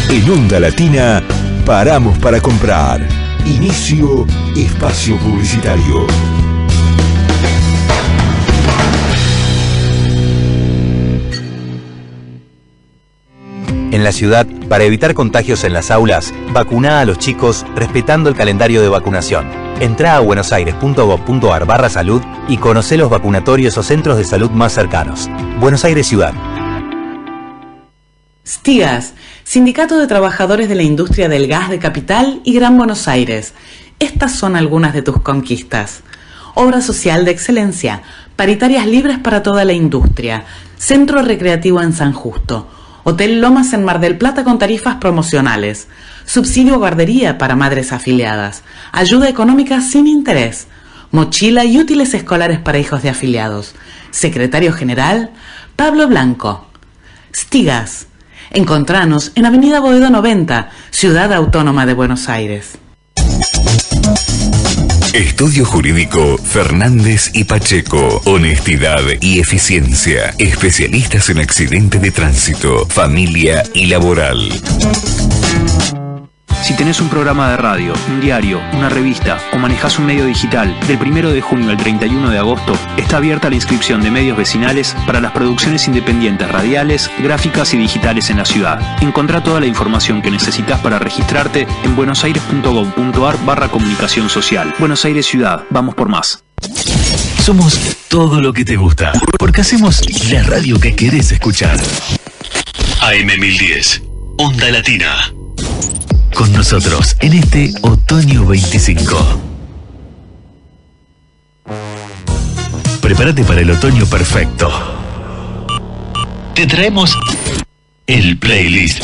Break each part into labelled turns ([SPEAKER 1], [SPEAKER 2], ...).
[SPEAKER 1] En Onda Latina, paramos para comprar. Inicio espacio publicitario.
[SPEAKER 2] En la ciudad, para evitar contagios en las aulas, vacuná a los chicos respetando el calendario de vacunación. Entrá a buenosaires.gov.ar/salud y conocé los vacunatorios o centros de salud más cercanos. Buenos Aires Ciudad.
[SPEAKER 3] Stigas, Sindicato de Trabajadores de la Industria del Gas de Capital y Gran Buenos Aires. Estas son algunas de tus conquistas. Obra social de excelencia, paritarias libres para toda la industria, centro recreativo en San Justo, Hotel Lomas en Mar del Plata con tarifas promocionales, subsidio guardería para madres afiliadas, ayuda económica sin interés, mochila y útiles escolares para hijos de afiliados. Secretario General, Pablo Blanco. Stigas. Encontranos en Avenida Boedo 90, Ciudad Autónoma de Buenos Aires.
[SPEAKER 1] Estudio Jurídico Fernández y Pacheco. Honestidad y eficiencia. Especialistas en accidente de tránsito, familia y laboral.
[SPEAKER 4] Si tenés un programa de radio, un diario, una revista o manejás un medio digital, del 1 de junio al 31 de agosto está abierta la inscripción de medios vecinales para las producciones independientes radiales, gráficas y digitales en la ciudad. Encontrá toda la información que necesitas para registrarte en buenosaires.gov.ar/comunicación social. Buenos Aires Ciudad, vamos por más.
[SPEAKER 1] Somos todo lo que te gusta, porque hacemos la radio que querés escuchar. AM1010, Onda Latina. Con nosotros en este otoño 25. Prepárate para el otoño perfecto. Te traemos el playlist.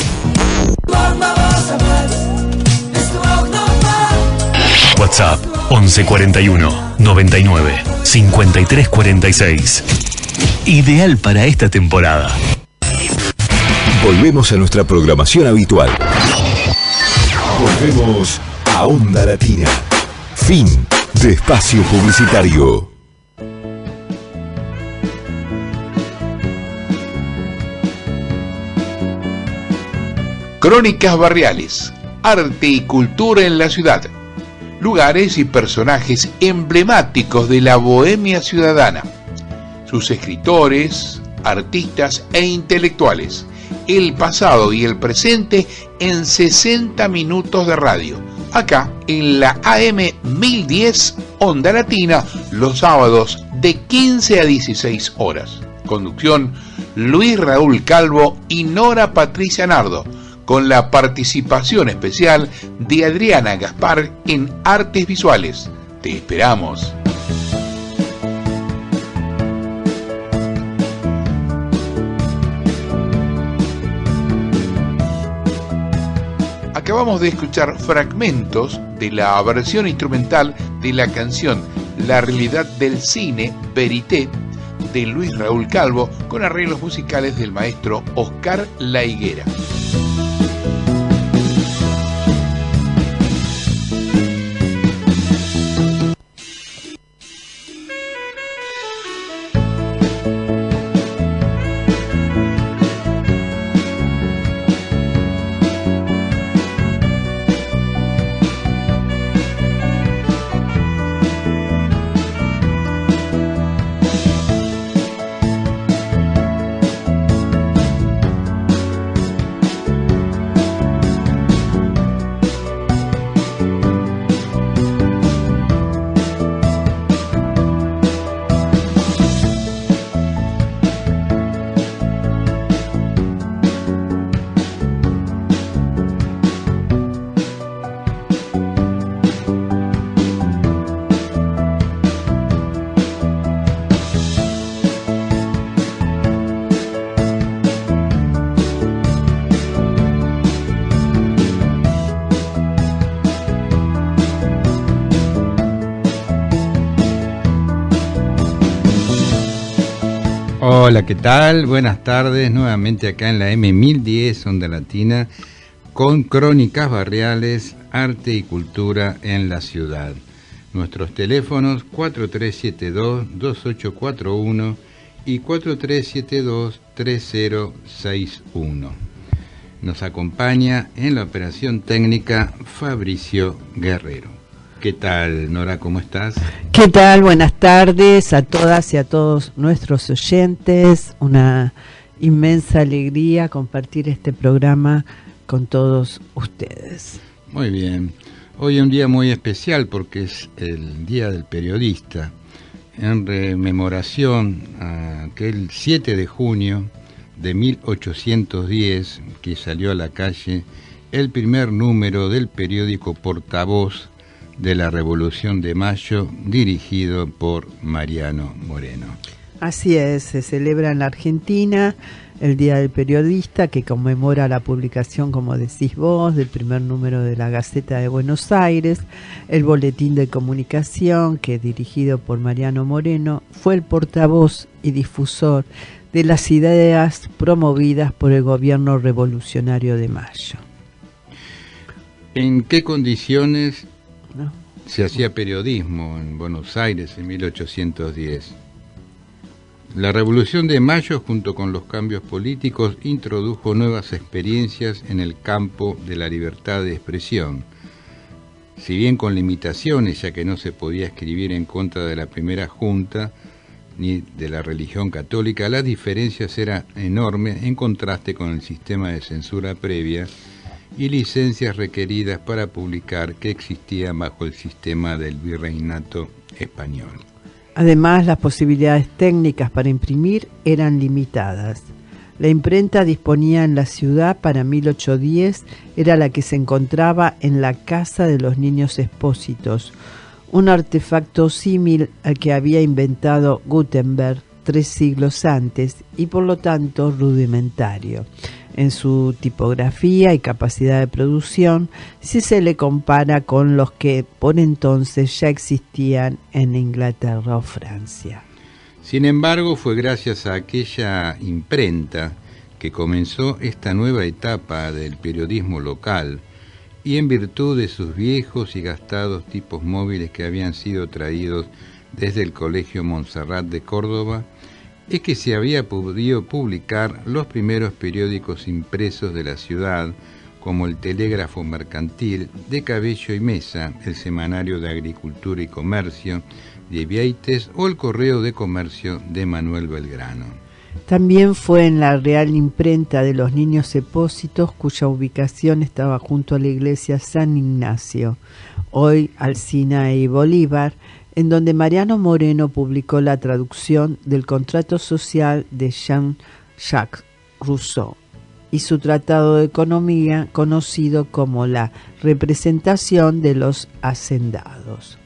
[SPEAKER 1] WhatsApp 1141 99 53 46. Ideal para esta temporada. Volvemos a nuestra programación habitual. Volvemos a Onda Latina. Fin de espacio publicitario.
[SPEAKER 5] Crónicas barriales, arte y cultura en la ciudad. Lugares y personajes emblemáticos de la bohemia ciudadana. Sus escritores, artistas e intelectuales. El pasado y el presente en 60 minutos de radio. Acá en la AM1010 Onda Latina, los sábados de 15 a 16 horas. Conducción Luis Raúl Calvo y Nora Patricia Nardo, con la participación especial de Adriana Gaspar en Artes Visuales. Te esperamos. Acabamos de escuchar fragmentos de la versión instrumental de la canción La realidad del cine, Verité, de Luis Raúl Calvo, con arreglos musicales del maestro Oscar La Higuera.
[SPEAKER 6] Hola, ¿qué tal? Buenas tardes, nuevamente acá en la M1010 Onda Latina, con crónicas barriales, arte y cultura en la ciudad. Nuestros teléfonos 4372-2841 y 4372-3061. Nos acompaña en la operación técnica Fabricio Guerrero. ¿Qué tal, Nora? ¿Cómo estás?
[SPEAKER 7] ¿Qué tal? Buenas tardes a todas y a todos nuestros oyentes. Una inmensa alegría compartir este programa con todos ustedes.
[SPEAKER 6] Muy bien. Hoy es un día muy especial porque es el Día del Periodista, en rememoración a aquel 7 de junio de 1810 que salió a la calle el primer número del periódico Portavoz de la Revolución de Mayo, dirigido por Mariano Moreno.
[SPEAKER 7] Así es, se celebra en la Argentina el Día del Periodista, que conmemora la publicación, como decís vos, del primer número de la Gaceta de Buenos Aires. El Boletín de Comunicación, que dirigido por Mariano Moreno, fue el portavoz y difusor de las ideas promovidas por el gobierno revolucionario de Mayo.
[SPEAKER 6] ¿En qué condiciones se hacía periodismo en Buenos Aires en 1810? La Revolución de Mayo, junto con los cambios políticos, introdujo nuevas experiencias en el campo de la libertad de expresión. Si bien con limitaciones, ya que no se podía escribir en contra de la primera junta ni de la religión católica, las diferencias eran enormes en contraste con el sistema de censura previa y licencias requeridas para publicar que existían bajo el sistema del virreinato español.
[SPEAKER 7] Además, las posibilidades técnicas para imprimir eran limitadas. La imprenta disponía en la ciudad para 1810, era la que se encontraba en la Casa de los Niños Expósitos, un artefacto símil al que había inventado Gutenberg 3 siglos antes y por lo tanto rudimentario en su tipografía y capacidad de producción si se le compara con los que por entonces ya existían en Inglaterra o Francia.
[SPEAKER 6] Sin embargo, fue gracias a aquella imprenta que comenzó esta nueva etapa del periodismo local y en virtud de sus viejos y gastados tipos móviles que habían sido traídos desde el Colegio Montserrat de Córdoba, es que se había podido publicar los primeros periódicos impresos de la ciudad, como el Telégrafo Mercantil de Cabello y Mesa, el Semanario de Agricultura y Comercio de Vieites o el Correo de Comercio de Manuel Belgrano.
[SPEAKER 7] También fue en la Real Imprenta de los Niños Expósitos, cuya ubicación estaba junto a la iglesia San Ignacio, hoy Alsina y Bolívar, en donde Mariano Moreno publicó la traducción del Contrato Social de Jean-Jacques Rousseau y su tratado de economía conocido como la Representación de los Hacendados.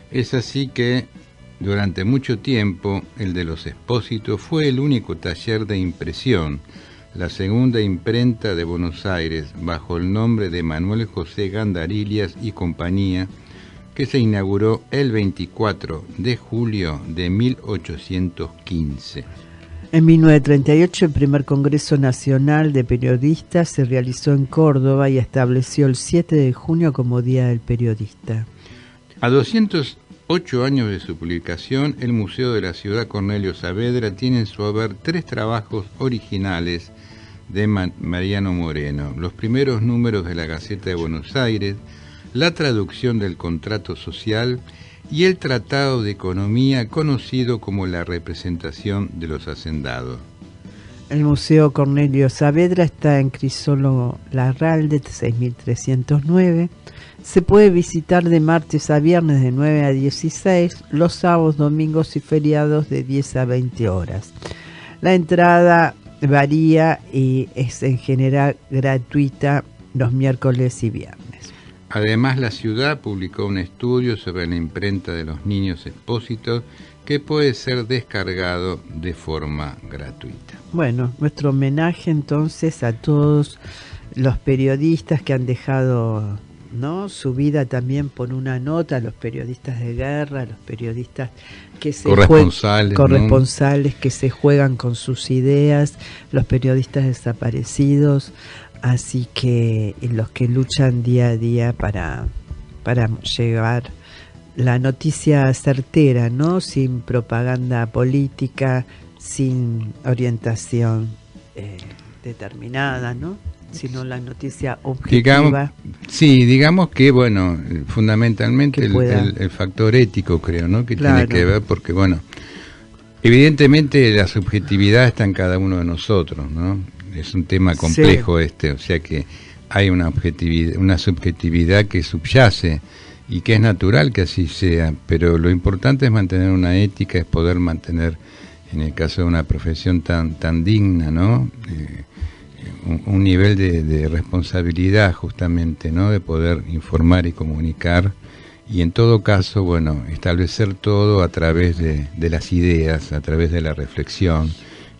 [SPEAKER 6] Es así que durante mucho tiempo el de los Expósitos fue el único taller de impresión, la segunda imprenta de Buenos Aires bajo el nombre de Manuel José Gandarillas y compañía, que se inauguró el 24 de julio de 1815.
[SPEAKER 7] En 1938 el primer Congreso Nacional de Periodistas se realizó en Córdoba y estableció el 7 de junio como Día del Periodista.
[SPEAKER 6] A 208 años de su publicación, el Museo de la Ciudad Cornelio Saavedra tiene en su haber 3 trabajos originales de Mariano Moreno: los primeros números de la Gaceta de Buenos Aires, la traducción del Contrato Social y el Tratado de Economía, conocido como la Representación de los Hacendados.
[SPEAKER 7] El Museo Cornelio Saavedra está en Crisólogo Larralde, 6309. Se puede visitar de martes a viernes de 9 a 16, los sábados, domingos y feriados de 10 a 20 horas. La entrada varía y es en general gratuita los miércoles y viernes.
[SPEAKER 6] Además, la ciudad publicó un estudio sobre la imprenta de los Niños Expósitos que puede ser descargado de forma gratuita.
[SPEAKER 7] Bueno, nuestro homenaje entonces a todos los periodistas que han dejado, ¿no?, su vida también por una nota, los periodistas de guerra, los periodistas que se corresponsales, ¿no?, que se juegan con sus ideas, los periodistas desaparecidos. Así que los que luchan día a día para llevar la noticia certera, ¿no?, sin propaganda política, sin orientación determinada, ¿no? Sino la noticia objetiva.
[SPEAKER 6] Digamos que, bueno, fundamentalmente el factor ético, creo, ¿no? Que
[SPEAKER 7] claro.
[SPEAKER 6] Tiene que ver porque, bueno, evidentemente la subjetividad está en cada uno de nosotros, ¿no? Es un tema complejo o sea que hay una subjetividad que subyace y que es natural que así sea, pero lo importante es mantener una ética, es poder mantener, en el caso de una profesión tan digna, ¿no? Un nivel de responsabilidad justamente, ¿no? De poder informar y comunicar y en todo caso, bueno, establecer todo a través de las ideas, a través de la reflexión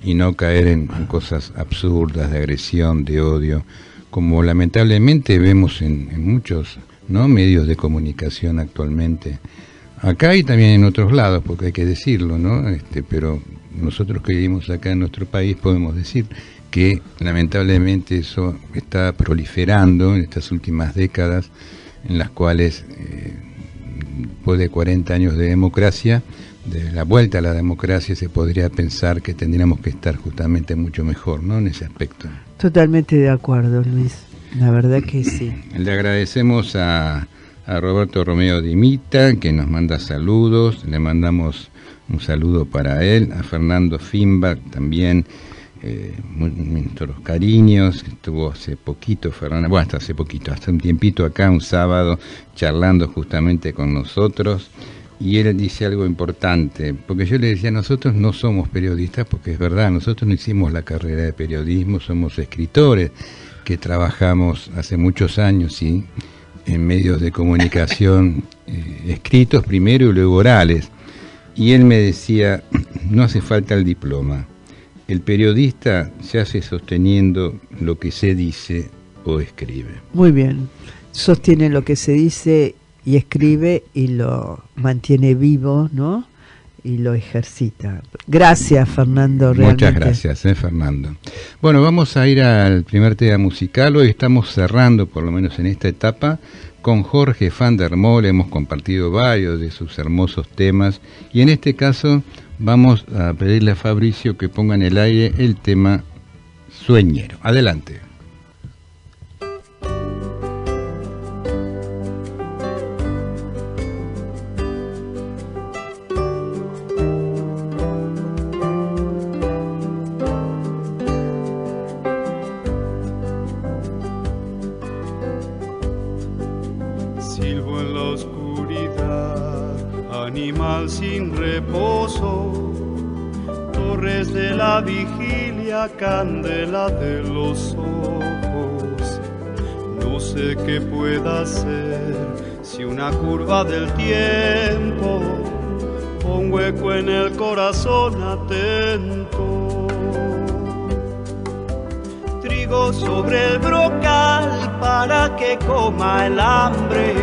[SPEAKER 6] y no caer en cosas absurdas de agresión, de odio, como lamentablemente vemos en muchos, ¿no? Medios de comunicación actualmente. Acá y también en otros lados, porque hay que decirlo, ¿no? Pero nosotros que vivimos acá en nuestro país podemos decir que lamentablemente eso está proliferando en estas últimas décadas, en las cuales, después de 40 años de democracia, de la vuelta a la democracia, se podría pensar que tendríamos que estar justamente mucho mejor, ¿no? En ese aspecto.
[SPEAKER 7] Totalmente de acuerdo, Luis. La verdad que sí.
[SPEAKER 6] Le agradecemos a Roberto Romeo Dimita, que nos manda saludos. Le mandamos un saludo para él. A Fernando Fimba también. Nuestros cariños, estuvo hace poquito Fernando, bueno, hasta un tiempito acá, un sábado, charlando justamente con nosotros, y él dice algo importante, porque yo le decía, nosotros no somos periodistas, porque es verdad, nosotros no hicimos la carrera de periodismo, somos escritores, que trabajamos hace muchos años, ¿sí? En medios de comunicación, escritos primero y luego orales, y él me decía, no hace falta el diploma. El periodista se hace sosteniendo lo que se dice o escribe.
[SPEAKER 7] Muy bien. Sostiene lo que se dice y escribe y lo mantiene vivo, ¿no? Y lo ejercita. Gracias, Fernando. Realmente.
[SPEAKER 6] Muchas gracias, Fernando. Bueno, vamos a ir al primer tema musical. Hoy estamos cerrando, por lo menos en esta etapa, con Jorge van der Molen. Hemos compartido varios de sus hermosos temas y en este caso vamos a pedirle a Fabricio que ponga en el aire el tema Sueñero. Adelante.
[SPEAKER 8] Silbo en la oscuridad, animal sin reposo, torres de la vigilia, candela de los ojos. No sé qué pueda hacer si una curva del tiempo o un hueco en el corazón atento. Trigo sobre el brocal para que coma el hambre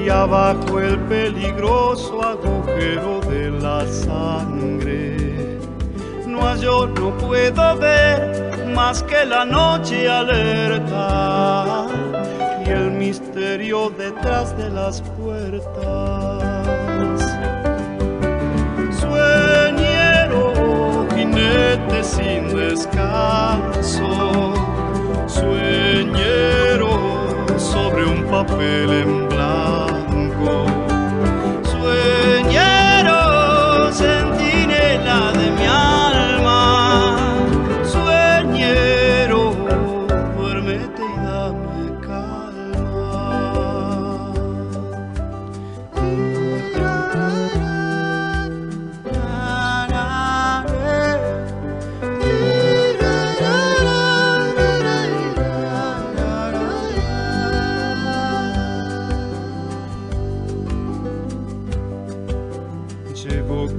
[SPEAKER 8] y abajo el peligroso agujero de la sangre. No, yo no puedo ver más que la noche alerta y el misterio detrás de las puertas. Sueñero, jinete sin descanso, sueñero sobre un papel en blanco, sueñero, centinela de mi alma, sueñero, duérmete y dame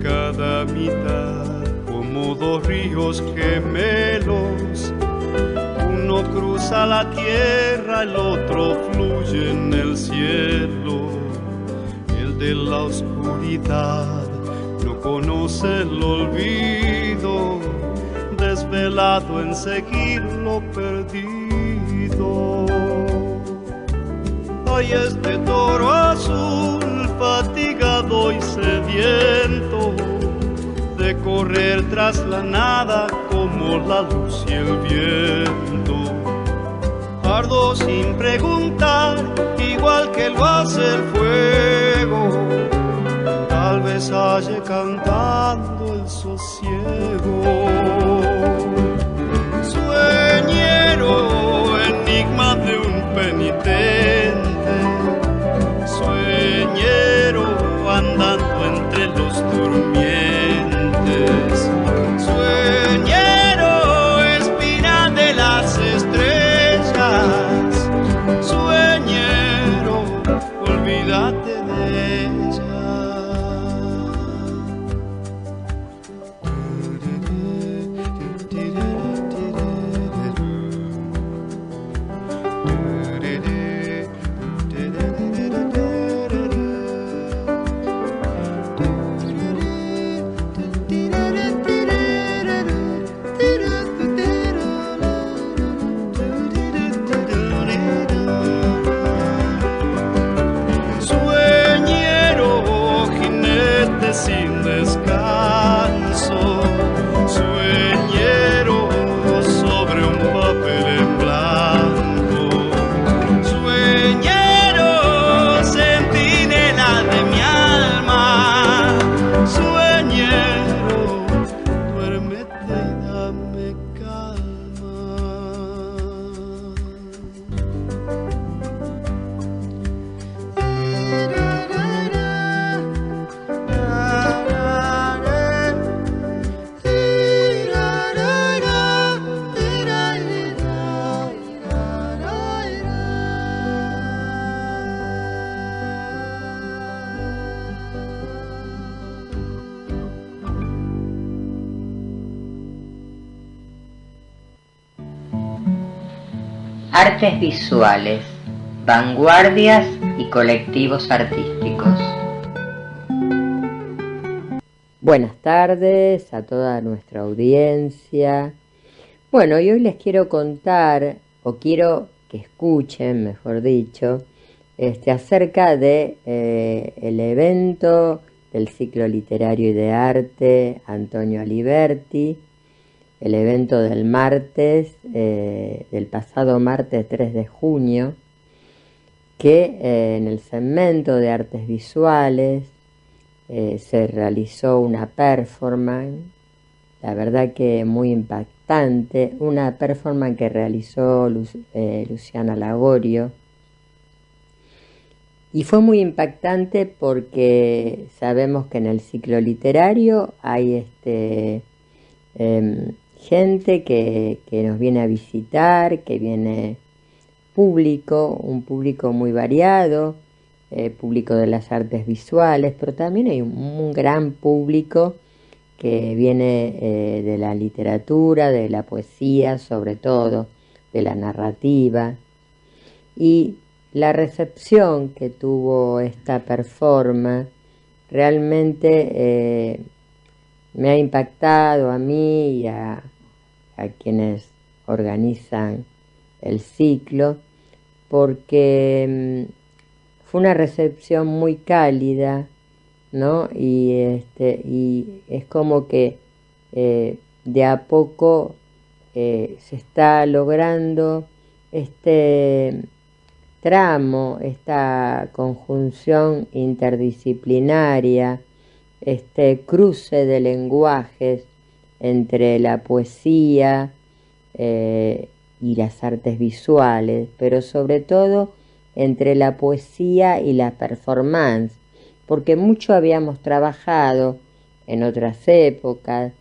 [SPEAKER 8] cada mitad como dos ríos gemelos, uno cruza la tierra, el otro fluye en el cielo. El de la oscuridad no conoce el olvido, desvelado en seguir lo perdido. Hay este toro azul, fatigado y sediento, de correr tras la nada como por la luz y el viento. Ardo sin preguntar, igual que lo hace el fuego. Tal vez halle cantando el sosiego. Sueñero, enigma de un penitente. Sueñero, andando entre los durmientes. Sueñero, espina de las estrellas. Sueñero, olvídate de ella. Sin descanso, sueñero sobre un papel en blanco, sueñero centinela de mi alma, sueñero, duérmete y dame calma.
[SPEAKER 9] Artes visuales, vanguardias y colectivos artísticos.
[SPEAKER 10] Buenas tardes a toda nuestra audiencia. Bueno, y hoy les quiero contar, o quiero que escuchen, mejor dicho, acerca de el evento del ciclo literario y de arte Antonio Aliberti, el evento del martes, del pasado martes 3 de junio, que en el segmento de artes visuales se realizó una performance, la verdad que muy impactante, una performance que realizó Luciana Lagorio. Y fue muy impactante porque sabemos que en el ciclo literario hay gente que nos viene a visitar, que viene público, un público muy variado, público de las artes visuales, pero también hay un gran público que viene de la literatura, de la poesía, sobre todo, de la narrativa. Y la recepción que tuvo esta performance realmente me ha impactado a mí y a quienes organizan el ciclo, porque fue una recepción muy cálida, ¿no? Y es como que de a poco se está logrando este tramo, esta conjunción interdisciplinaria, este cruce de lenguajes entre la poesía y las artes visuales, pero sobre todo entre la poesía y la performance, porque mucho habíamos trabajado en otras épocas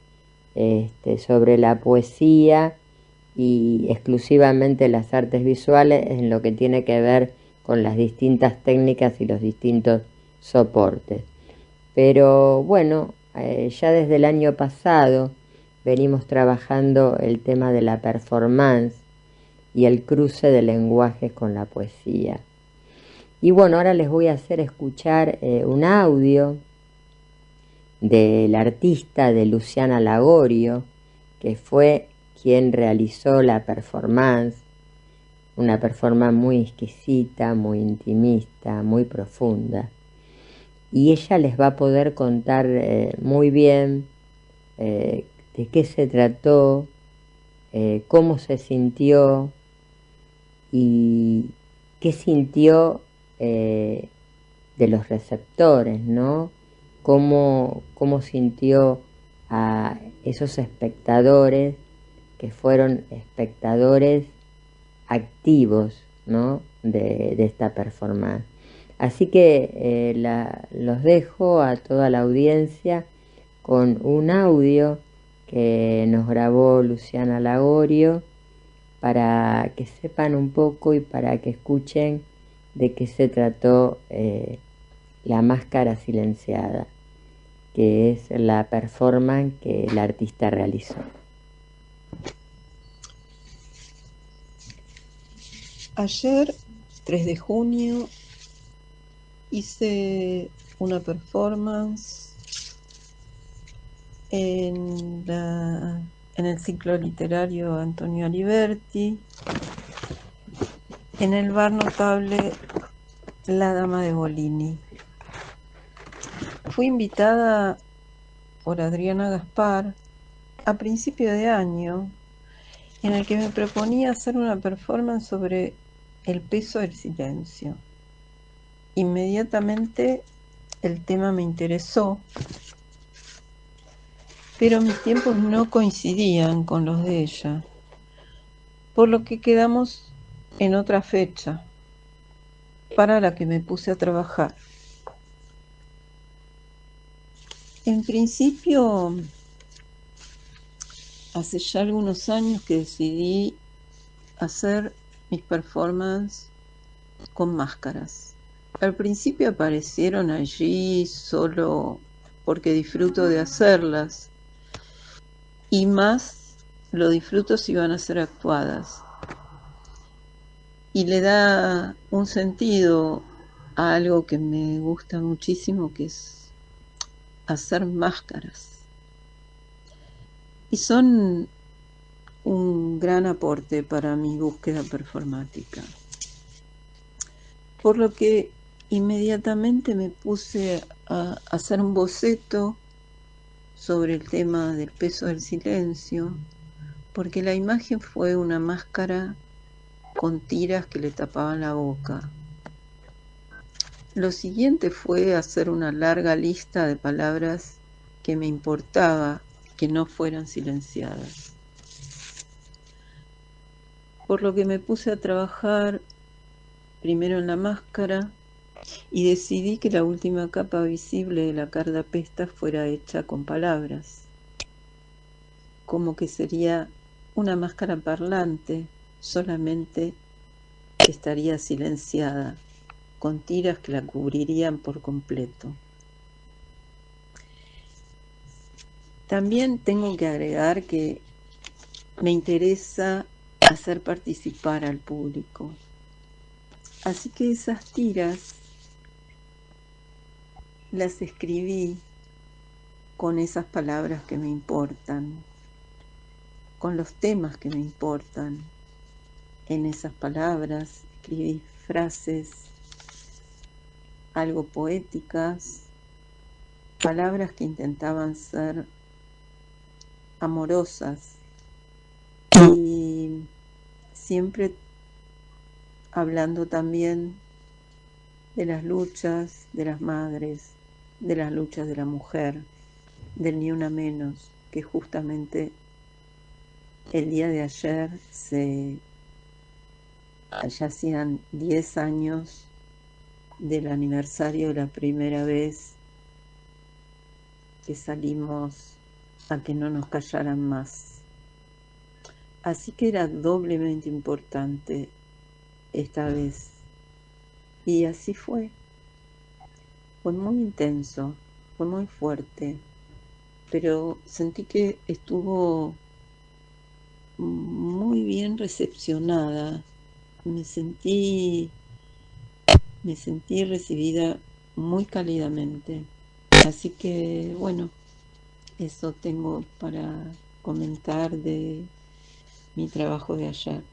[SPEAKER 10] sobre la poesía y exclusivamente las artes visuales en lo que tiene que ver con las distintas técnicas y los distintos soportes. Pero bueno, ya desde el año pasado venimos trabajando el tema de la performance y el cruce de lenguajes con la poesía. Y bueno, ahora les voy a hacer escuchar un audio del artista de Luciana Lagorio, que fue quien realizó la performance, una performance muy exquisita, muy intimista, muy profunda. Y ella les va a poder contar muy bien de qué se trató cómo se sintió y qué sintió de los receptores, ¿no? Cómo sintió a esos espectadores que fueron espectadores activos, ¿no? de esta performance. Así que los dejo a toda la audiencia con un audio que nos grabó Luciana Lagorio para que sepan un poco y para que escuchen de qué se trató La Máscara Silenciada, que es la performance que el artista realizó.
[SPEAKER 11] Ayer, 3 de junio, hice una performance en el ciclo literario Antonio Aliberti, en el bar notable La Dama de Bolini. Fui invitada por Adriana Gaspar a principio de año, en el que me proponía hacer una performance sobre el peso del silencio. Inmediatamente el tema me interesó, pero mis tiempos no coincidían con los de ella, por lo que quedamos en otra fecha, para la que me puse a trabajar. En principio, hace ya algunos años que decidí hacer mis performances con máscaras. Al principio aparecieron allí solo porque disfruto de hacerlas, y más lo disfruto si van a ser actuadas. Y le da un sentido a algo que me gusta muchísimo, que es hacer máscaras. Y son un gran aporte para mi búsqueda performática. Por lo que inmediatamente me puse a hacer un boceto sobre el tema del peso del silencio, porque la imagen fue una máscara con tiras que le tapaban la boca. Lo siguiente fue hacer una larga lista de palabras que me importaba que no fueran silenciadas. Por lo que me puse a trabajar primero en la máscara y decidí que la última capa visible de la cardapesta fuera hecha con palabras, como que sería una máscara parlante, solamente que estaría silenciada, con tiras que la cubrirían por completo. También tengo que agregar que me interesa hacer participar al público. Así que esas tiras las escribí con esas palabras que me importan, con los temas que me importan. En esas palabras escribí frases algo poéticas, palabras que intentaban ser amorosas y siempre hablando también de las luchas de las madres, de las luchas de la mujer, del Ni Una Menos, que justamente el día de ayer ya hacían 10 años del aniversario de la primera vez que salimos a que no nos callaran más. Así que era doblemente importante esta vez. Y así fue. Fue muy intenso, fue muy fuerte, pero sentí que estuvo muy bien recepcionada. Me sentí recibida muy cálidamente. Así que bueno, eso tengo para comentar de mi trabajo de ayer.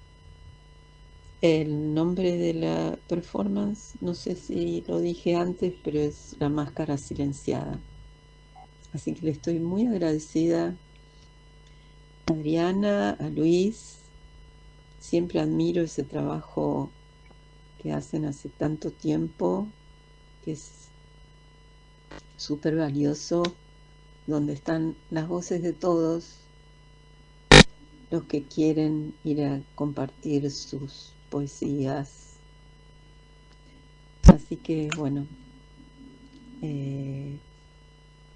[SPEAKER 11] El nombre de la performance, no sé si lo dije antes, pero es La Máscara Silenciada. Así que le estoy muy agradecida Adriana, a Luis. Siempre admiro ese trabajo que hacen hace tanto tiempo, que es súper valioso, donde están las voces de todos los que quieren ir a compartir sus poesías. Así que, bueno,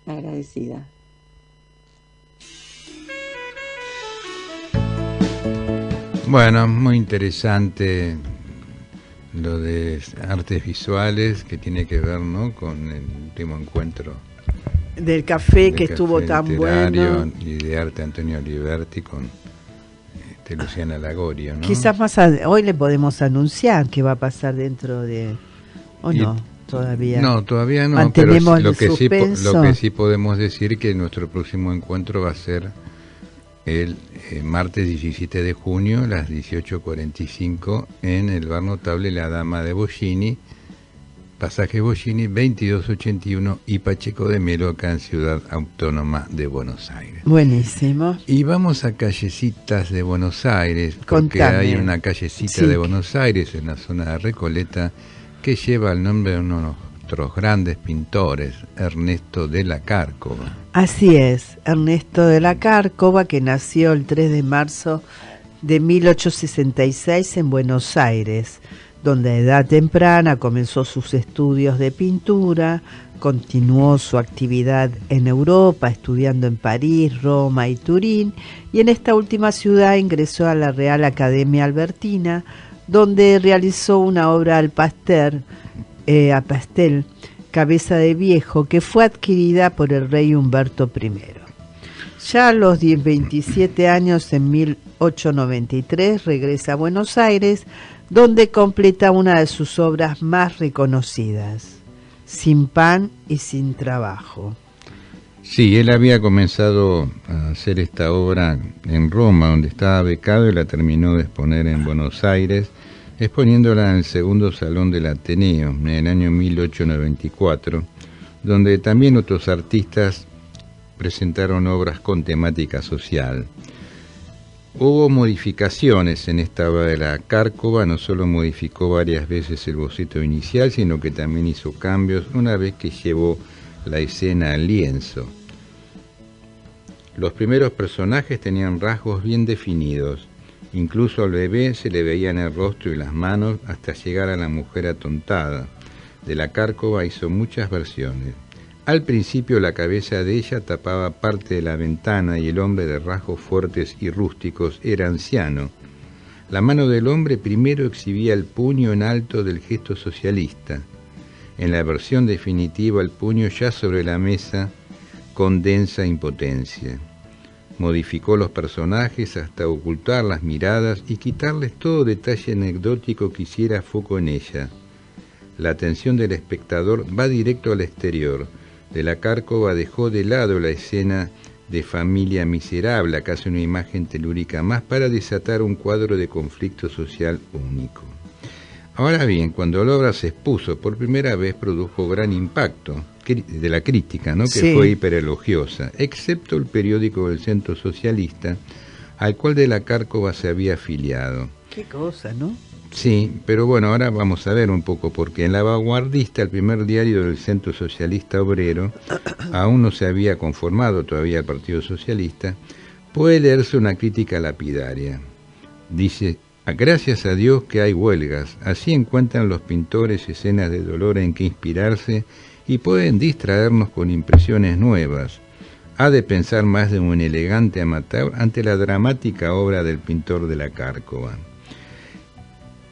[SPEAKER 11] agradecida.
[SPEAKER 6] Bueno, muy interesante lo de artes visuales, que tiene que ver, ¿no?, con el último encuentro
[SPEAKER 7] del café que estuvo tan
[SPEAKER 6] literario,
[SPEAKER 7] bueno,
[SPEAKER 6] y de arte Antonio Liberti con Luciana Lagorio, ¿no?
[SPEAKER 7] Quizás hoy le podemos anunciar qué va a pasar dentro de... ¿O no? Todavía.
[SPEAKER 6] No, todavía no,
[SPEAKER 7] mantenemos
[SPEAKER 6] pero
[SPEAKER 7] el suspenso.
[SPEAKER 6] lo que sí podemos decir que nuestro próximo encuentro va a ser el martes 17 de junio a las 18:45 en el Bar Notable La Dama de Bocini, Pasaje Bocini 2281 y Pacheco de Melo, acá en Ciudad Autónoma de Buenos Aires.
[SPEAKER 7] Buenísimo.
[SPEAKER 6] Y vamos a callecitas de Buenos Aires, porque
[SPEAKER 7] Contame.
[SPEAKER 6] hay una callecita de Buenos Aires en la zona de Recoleta que lleva el nombre de uno de nuestros grandes pintores, Ernesto de la Cárcova.
[SPEAKER 7] Así es, Ernesto de la Cárcova, que nació el 3 de marzo de 1866 en Buenos Aires, donde a edad temprana comenzó sus estudios de pintura, continuó su actividad en Europa, estudiando en París, Roma y Turín, y en esta última ciudad ingresó a la Real Academia Albertina, donde realizó una obra al pastel, Cabeza de Viejo, que fue adquirida por el rey Humberto I. Ya a los 27 años, en 1893, regresa a Buenos Aires, donde completa una de sus obras más reconocidas, Sin pan y sin trabajo.
[SPEAKER 6] Sí, él había comenzado a hacer esta obra en Roma, donde estaba becado, y la terminó de exponer en Buenos Aires, exponiéndola en el segundo salón del Ateneo en el año 1894, donde también otros artistas presentaron obras con temática social. Hubo modificaciones en esta obra de la Cárcova, no solo modificó varias veces el boceto inicial, sino que también hizo cambios una vez que llevó la escena al lienzo. Los primeros personajes tenían rasgos bien definidos, incluso al bebé se le veían el rostro y las manos hasta llegar a la mujer atontada. De la Cárcova hizo muchas versiones. Al principio la cabeza de ella tapaba parte de la ventana y el hombre de rasgos fuertes y rústicos era anciano. La mano del hombre primero exhibía el puño en alto del gesto socialista. En la versión definitiva el puño ya sobre la mesa con densa impotencia. Modificó los personajes hasta ocultar las miradas y quitarles todo detalle anecdótico que hiciera foco en ella. La atención del espectador va directo al exterior. De la Cárcova dejó de lado la escena de familia miserable, acaso una imagen telúrica más, para desatar un cuadro de conflicto social único. Ahora bien, cuando la obra se expuso por primera vez, produjo gran impacto de la crítica, ¿no?, que
[SPEAKER 7] sí,
[SPEAKER 6] fue hiperelogiosa, excepto el periódico del Centro Socialista, al cual de la Cárcova se había afiliado.
[SPEAKER 7] Qué cosa, ¿no?
[SPEAKER 6] Sí, pero bueno, ahora vamos a ver un poco, porque en La Vanguardista, el primer diario del Centro Socialista Obrero, aún no se había conformado todavía el Partido Socialista, puede leerse una crítica lapidaria. Dice: gracias a Dios que hay huelgas, así encuentran los pintores escenas de dolor en que inspirarse y pueden distraernos con impresiones nuevas. Ha de pensar más de un elegante amateur ante la dramática obra del pintor de la Cárcova.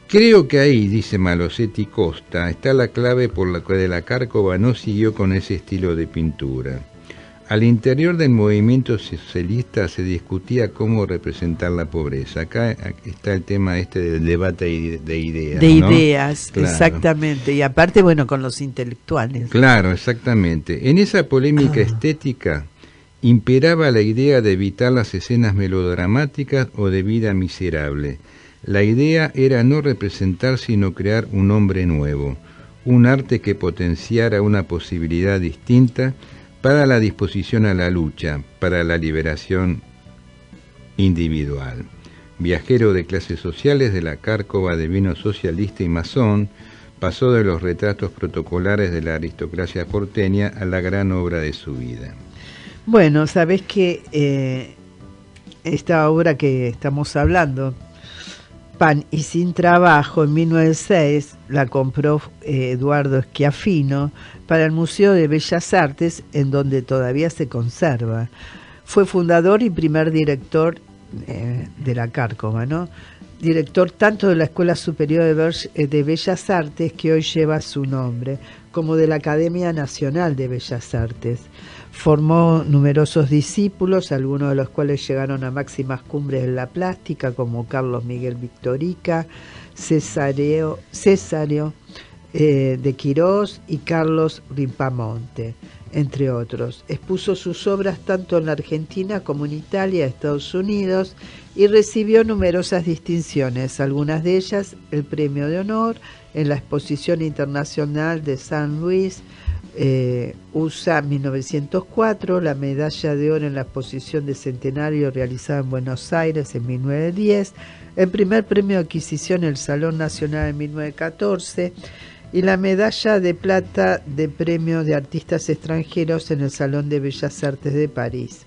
[SPEAKER 6] Creo que ahí, dice Malosetti Costa, está la clave por la que de la Cárcova no siguió con ese estilo de pintura. Al interior del movimiento socialista se discutía cómo representar la pobreza. Acá está el tema del debate de ideas.
[SPEAKER 7] De
[SPEAKER 6] ¿no?
[SPEAKER 7] ideas,
[SPEAKER 6] Claro.
[SPEAKER 7] Exactamente. Y aparte, bueno, con los intelectuales.
[SPEAKER 6] Claro, exactamente. En esa polémica estética imperaba la idea de evitar las escenas melodramáticas o de vida miserable. La idea era no representar sino crear un hombre nuevo, un arte que potenciara una posibilidad distinta para la disposición a la lucha, para la liberación individual. Viajero de clases sociales de la Cárcova, de vino socialista y masón, pasó de los retratos protocolares de la aristocracia porteña a la gran obra de su vida.
[SPEAKER 7] Bueno, sabés que esta obra que estamos hablando, Pan y sin trabajo, en 1906 la compró Eduardo Schiaffino para el Museo de Bellas Artes, en donde todavía se conserva. Fue fundador y primer director de la Cárcova, ¿no? Director tanto de la Escuela Superior de Bellas Artes, que hoy lleva su nombre, como de la Academia Nacional de Bellas Artes. Formó numerosos discípulos, algunos de los cuales llegaron a máximas cumbres en la plástica, como Carlos Miguel Victorica, Cesáreo de Quirós y Carlos Ripamonte, entre otros. Expuso sus obras tanto en la Argentina como en Italia, Estados Unidos, y recibió numerosas distinciones, algunas de ellas el Premio de Honor en la Exposición Internacional de San Luis, USA 1904, la Medalla de Oro en la Exposición de Centenario realizada en Buenos Aires en 1910, el primer Premio de Adquisición en el Salón Nacional en 1914, y la Medalla de Plata de Premio de Artistas Extranjeros en el Salón de Bellas Artes de París.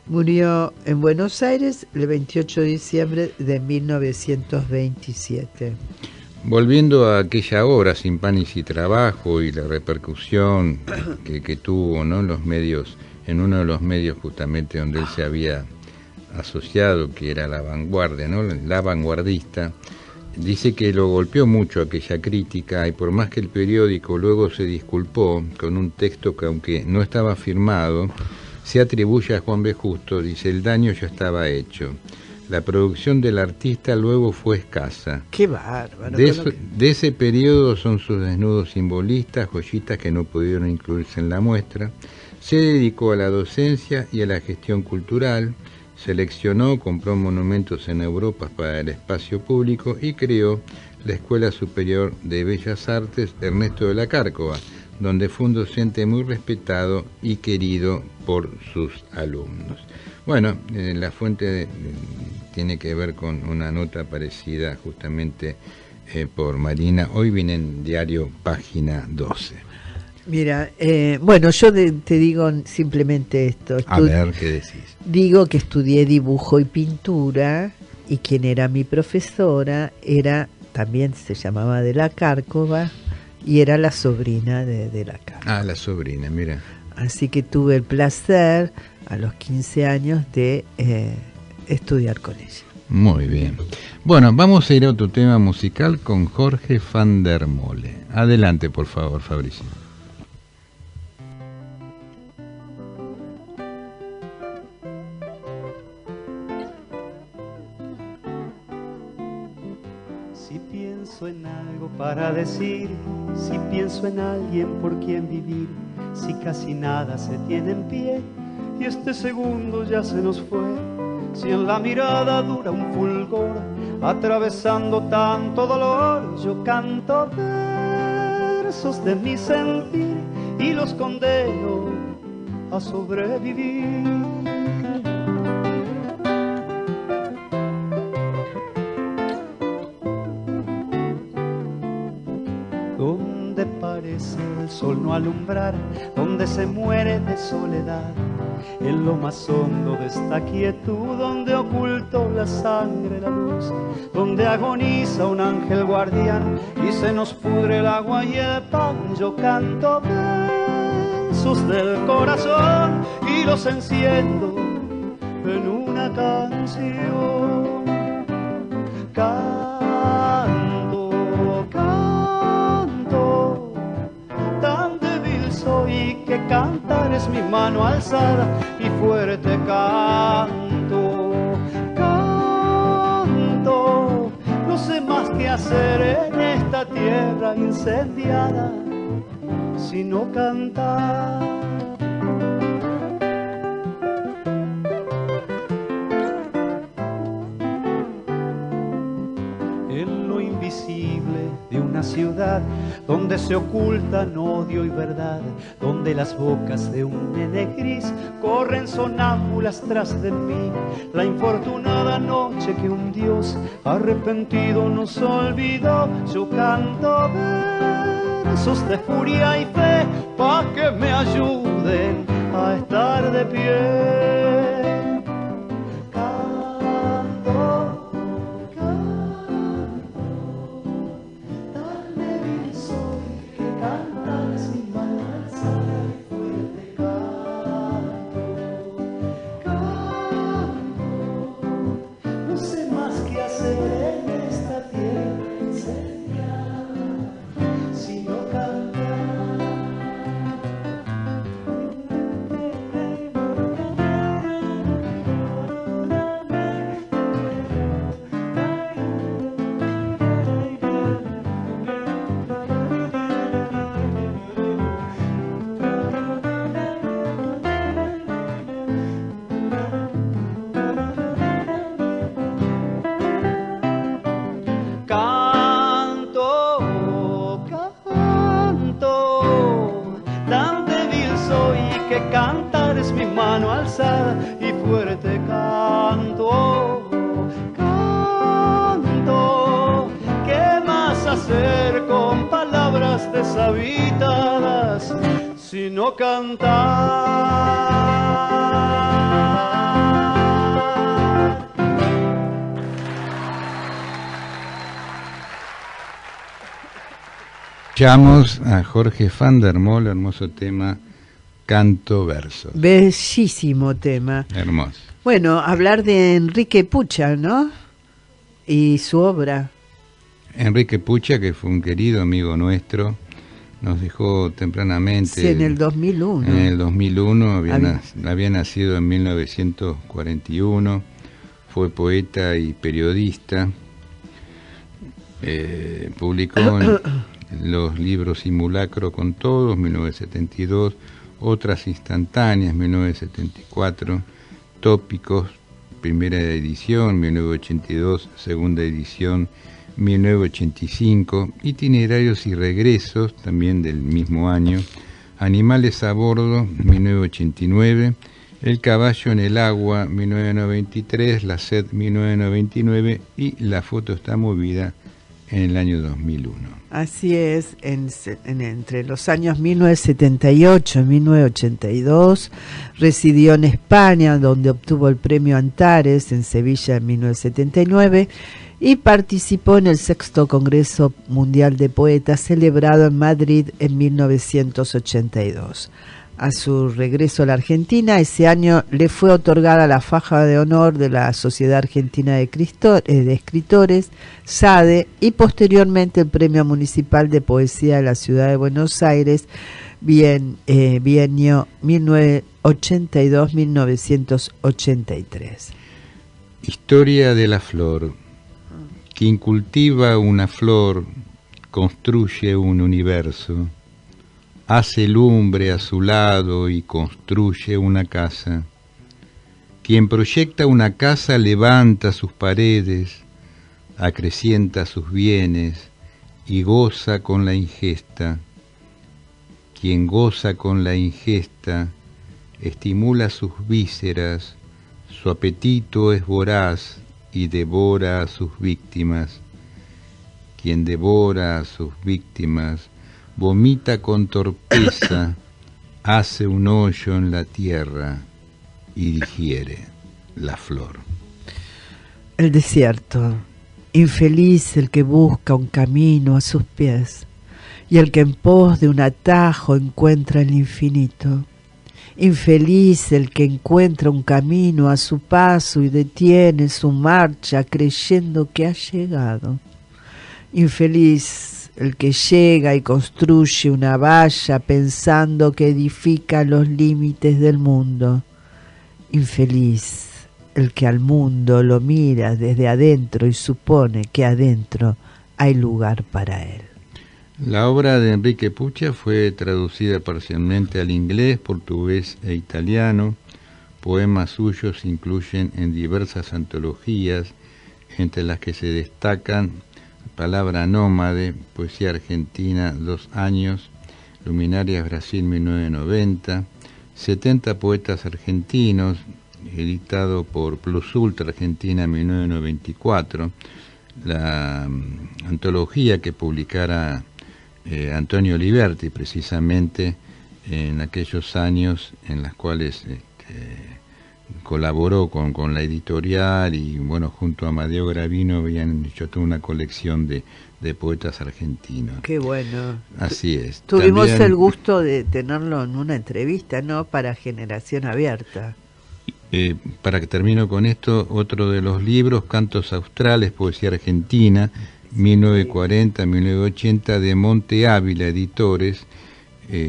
[SPEAKER 7] Murió en Buenos Aires el 28 de diciembre de 1927.
[SPEAKER 6] Volviendo a aquella obra, Sin Pan y Sin Trabajo, y la repercusión que tuvo, ¿no?, en los medios, en uno de los medios justamente donde él se había asociado, que era La Vanguardia, ¿no?, La Vanguardista, dice que lo golpeó mucho aquella crítica, y por más que el periódico luego se disculpó con un texto que, aunque no estaba firmado, se atribuye a Juan B. Justo, dice: el daño ya estaba hecho. La producción del artista luego fue escasa.
[SPEAKER 7] ¡Qué bárbaro!
[SPEAKER 6] De ese periodo son sus desnudos simbolistas, joyitas que no pudieron incluirse en la muestra. Se dedicó a la docencia y a la gestión cultural, seleccionó, compró monumentos en Europa para el espacio público y creó la Escuela Superior de Bellas Artes Ernesto de la Cárcova, donde fue un docente muy respetado y querido por sus alumnos. Bueno, la fuente tiene que ver con una nota parecida justamente por Marina. Hoy viene en Diario Página 12.
[SPEAKER 7] Mira, bueno, yo te digo simplemente esto.
[SPEAKER 6] A ver, ¿qué decís?
[SPEAKER 7] Digo que estudié dibujo y pintura, y quien era mi profesora también se llamaba de la Cárcova, y era la sobrina de la Cárcova.
[SPEAKER 6] Ah, la sobrina, mira.
[SPEAKER 7] Así que tuve el placer a los 15 años de estudiar con ella.
[SPEAKER 6] Muy bien. Bueno, vamos a ir a otro tema musical con Jorge van der Mole. Adelante, por favor, Fabricio.
[SPEAKER 8] Si pienso en algo para decir, si pienso en alguien por quien vivir, si casi nada se tiene en pie y este segundo ya se nos fue, si en la mirada dura un fulgor, atravesando tanto dolor, yo canto versos de mi sentir y los condeno a sobrevivir. Donde parece el sol no alumbrar, donde se muere de soledad, en lo más hondo de esta quietud, donde ocultó la sangre la luz, donde agoniza un ángel guardián y se nos pudre el agua y el pan, yo canto versos del corazón y los enciendo en una canción. Canto, tan débil soy que cantar es mi mano alzada y fuerte canto, no sé más qué hacer en esta tierra incendiada, sino cantar. En lo invisible de una ciudad donde se ocultan odio y verdad, donde las bocas de un nene gris corren sonámbulas tras de mí, la infortunada la noche que un Dios arrepentido nos olvidó. Yo canto versos de furia y fe pa' que me ayuden a estar de pie. Canto, canto, tan débil soy que cantar es mi balanza y fuerte canto. No sé más qué hacer en esta tierra incendiada, sino cantar. Cantar es mi mano alzada y fuerte canto, canto. ¿Qué más hacer con palabras deshabitadas sino cantar?
[SPEAKER 6] Escuchamos a Jorge van der Mol, hermoso tema, Canto Versos.
[SPEAKER 7] Bellísimo tema.
[SPEAKER 6] Hermoso.
[SPEAKER 7] Bueno, hablar de Enrique Pucha, ¿no? Y su obra.
[SPEAKER 6] Enrique Pucha, que fue un querido amigo nuestro, nos dejó tempranamente.
[SPEAKER 7] Sí, en el 2001.
[SPEAKER 6] En el 2001, había nacido en 1941, fue poeta y periodista, publicó los libros Simulacro con Todos, 1972, Otras Instantáneas, 1974, Tópicos, primera edición, 1982, segunda edición, 1985, Itinerarios y Regresos, también del mismo año, Animales a Bordo, 1989, El Caballo en el Agua, 1993, La Sed, 1999 y La Foto está movida en el año 2001.
[SPEAKER 7] Así es, entre los años 1978 y 1982 residió en España, donde obtuvo el premio Antares, en Sevilla en 1979, y participó en el 6º Congreso Mundial de Poetas, celebrado en Madrid en 1982. A su regreso a la Argentina, ese año le fue otorgada la faja de honor de la Sociedad Argentina de Escritores, SADE, y posteriormente el Premio Municipal de Poesía de la Ciudad de Buenos Aires, bienio 1982-1983.
[SPEAKER 6] Historia de la flor. Quien cultiva una flor construye un universo. Hace lumbre a su lado y construye una casa. Quien proyecta una casa levanta sus paredes, acrecienta sus bienes y goza con la ingesta. Quien goza con la ingesta estimula sus vísceras, su apetito es voraz y devora a sus víctimas. Quien devora a sus víctimas vomita con torpeza, hace un hoyo en la tierra y digiere la flor.
[SPEAKER 7] El desierto. Infeliz el que busca un camino a sus pies, y el que en pos de un atajo encuentra el infinito. Infeliz el que encuentra un camino a su paso y detiene su marcha creyendo que ha llegado. Infeliz el que llega y construye una valla pensando que edifica los límites del mundo. Infeliz el que al mundo lo mira desde adentro y supone que adentro hay lugar para él.
[SPEAKER 6] La obra de Enrique Pucha fue traducida parcialmente al inglés, portugués e italiano. Poemas suyos se incluyen en diversas antologías, entre las que se destacan Palabra Nómade, Poesía Argentina, 2 años, Luminarias Brasil 1990, 70 poetas argentinos, editado por Plus Ultra Argentina en 1994, la antología que publicara Antonio Liberti, precisamente en aquellos años en los cuales colaboró con la editorial y bueno, junto a Amadeo Gravino habían hecho toda una colección de poetas argentinos.
[SPEAKER 7] Qué bueno.
[SPEAKER 6] Así es.
[SPEAKER 7] Tuvimos
[SPEAKER 6] También,
[SPEAKER 7] el gusto de tenerlo en una entrevista, ¿no? Para Generación Abierta.
[SPEAKER 6] Para que termino con esto, otro de los libros, Cantos Australes, Poesía Argentina, 1940-1980, de Monte Ávila Editores,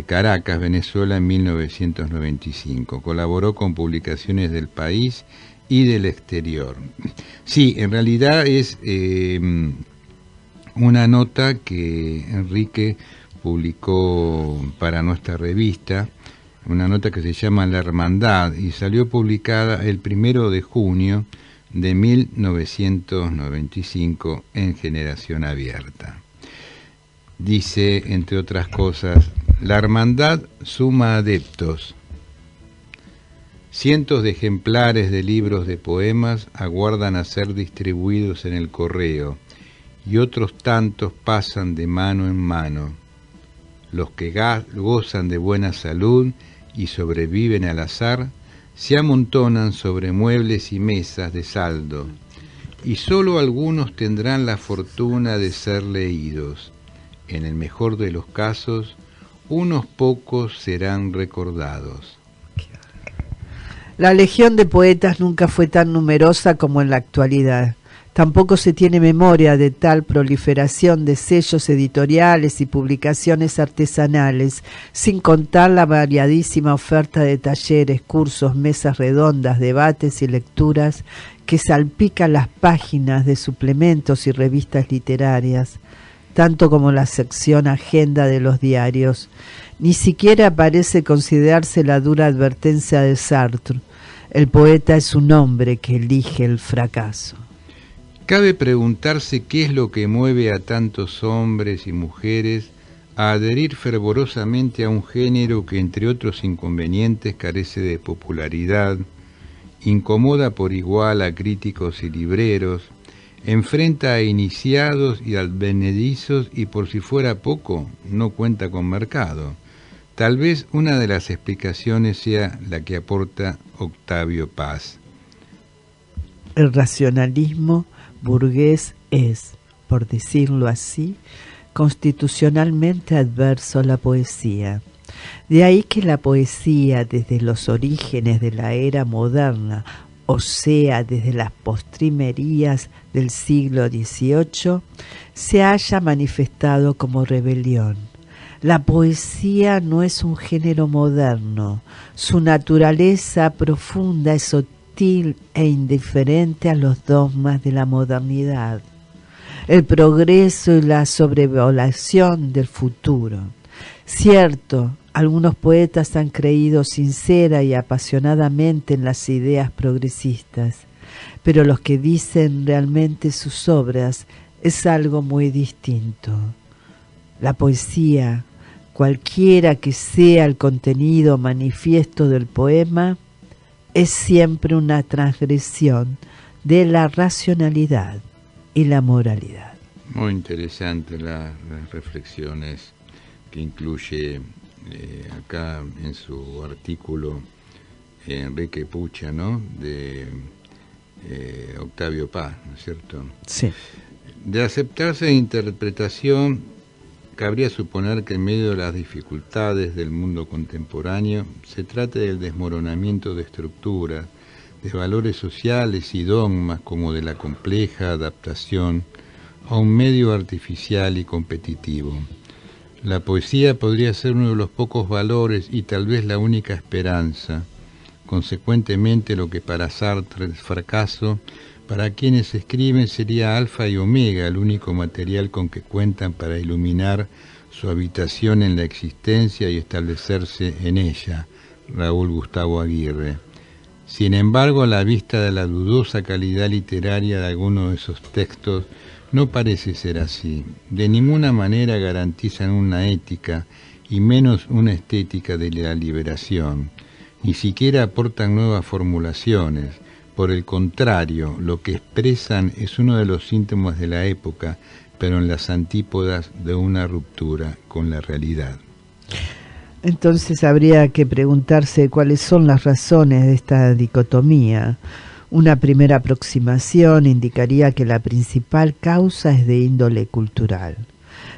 [SPEAKER 6] Caracas, Venezuela, en 1995. Colaboró con publicaciones del país y del exterior. Sí, en realidad es una nota que Enrique publicó para nuestra revista, una nota que se llama La Hermandad, y salió publicada el 1 de junio de 1995 en Generación Abierta. Dice, entre otras cosas, la Hermandad suma adeptos. Cientos de ejemplares de libros de poemas aguardan a ser distribuidos en el correo, y otros tantos pasan de mano en mano. Los que gozan de buena salud y sobreviven al azar se amontonan sobre muebles y mesas de saldo, y solo algunos tendrán la fortuna de ser leídos. En el mejor de los casos, unos pocos serán recordados.
[SPEAKER 7] La legión de poetas nunca fue tan numerosa como en la actualidad. Tampoco se tiene memoria de tal proliferación de sellos editoriales y publicaciones artesanales, sin contar la variadísima oferta de talleres, cursos, mesas redondas, debates y lecturas que salpican las páginas de suplementos y revistas literarias, tanto como la sección agenda de los diarios. Ni siquiera parece considerarse la dura advertencia de Sartre: el poeta es un hombre que elige el fracaso.
[SPEAKER 6] Cabe preguntarse qué es lo que mueve a tantos hombres y mujeres a adherir fervorosamente a un género que, entre otros inconvenientes, carece de popularidad, incomoda por igual a críticos y libreros, enfrenta a iniciados y advenedizos y, por si fuera poco, no cuenta con mercado. Tal vez una de las explicaciones sea la que aporta Octavio Paz.
[SPEAKER 7] El racionalismo burgués es, por decirlo así, constitucionalmente adverso a la poesía. De ahí que la poesía, desde los orígenes de la era moderna, o sea, desde las postrimerías del siglo XVIII, se haya manifestado como rebelión. La poesía no es un género moderno, su naturaleza profunda es hostil e indiferente a los dogmas de la modernidad, el progreso y la sobrevolación del futuro. Cierto, algunos poetas han creído sincera y apasionadamente en las ideas progresistas, pero los que dicen realmente sus obras es algo muy distinto. La poesía, cualquiera que sea el contenido manifiesto del poema, es siempre una transgresión de la racionalidad y la moralidad.
[SPEAKER 6] Muy interesante las reflexiones que incluye acá en su artículo Enrique Pucha, ¿no? De Octavio Paz, ¿no es cierto?
[SPEAKER 7] Sí.
[SPEAKER 6] De aceptarse interpretación, cabría suponer que en medio de las dificultades del mundo contemporáneo se trata del desmoronamiento de estructuras, de valores sociales y dogmas, como de la compleja adaptación a un medio artificial y competitivo. La poesía podría ser uno de los pocos valores y tal vez la única esperanza. Consecuentemente, lo que para Sartre es fracaso, para quienes escriben sería alfa y omega, el único material con que cuentan para iluminar su habitación en la existencia y establecerse en ella. Raúl Gustavo Aguirre. Sin embargo, a la vista de la dudosa calidad literaria de algunos de esos textos, no parece ser así. De ninguna manera garantizan una ética y menos una estética de la liberación. ni siquiera aportan nuevas formulaciones. Por el contrario, lo que expresan es uno de los síntomas de la época, pero en las antípodas de una ruptura con la realidad.
[SPEAKER 7] Entonces habría que preguntarse cuáles son las razones de esta dicotomía. Una primera aproximación indicaría que la principal causa es de índole cultural.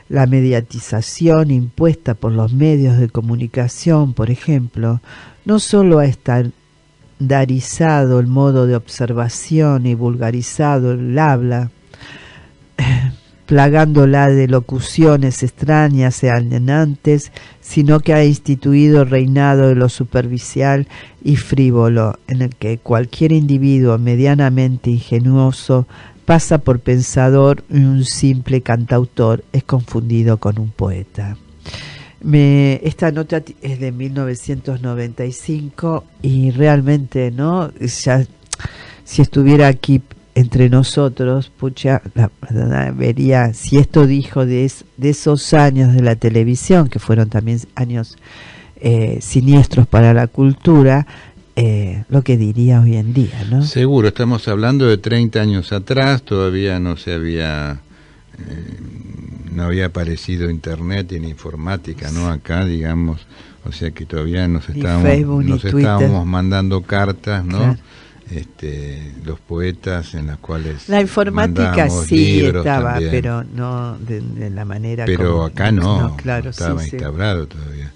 [SPEAKER 7] La mediatización impuesta por los medios de comunicación, por ejemplo, no solo ha estandarizado el modo de observación y vulgarizado el habla, plagándola de locuciones extrañas e alienantes, sino que ha instituido el reinado de lo superficial y frívolo, en el que cualquier individuo medianamente ingenuoso pasa por pensador y un simple cantautor es confundido con un poeta. Esta nota es de 1995 y realmente, ¿no? Ya, si estuviera aquí entre nosotros, pucha, la verdad, vería si esto dijo de esos años de la televisión, que fueron también años siniestros para la cultura, lo que diría hoy en día, ¿no?
[SPEAKER 6] Seguro, estamos hablando de 30 años atrás, todavía no había aparecido internet ni informática, ¿no? Acá, digamos, o sea que todavía nos estábamos mandando cartas, ¿no? Claro. Los poetas en las cuales
[SPEAKER 7] la informática sí estaba también, pero no de la manera
[SPEAKER 6] pero como, acá no
[SPEAKER 7] claro,
[SPEAKER 6] estaba
[SPEAKER 7] sí,
[SPEAKER 6] instaurado todavía.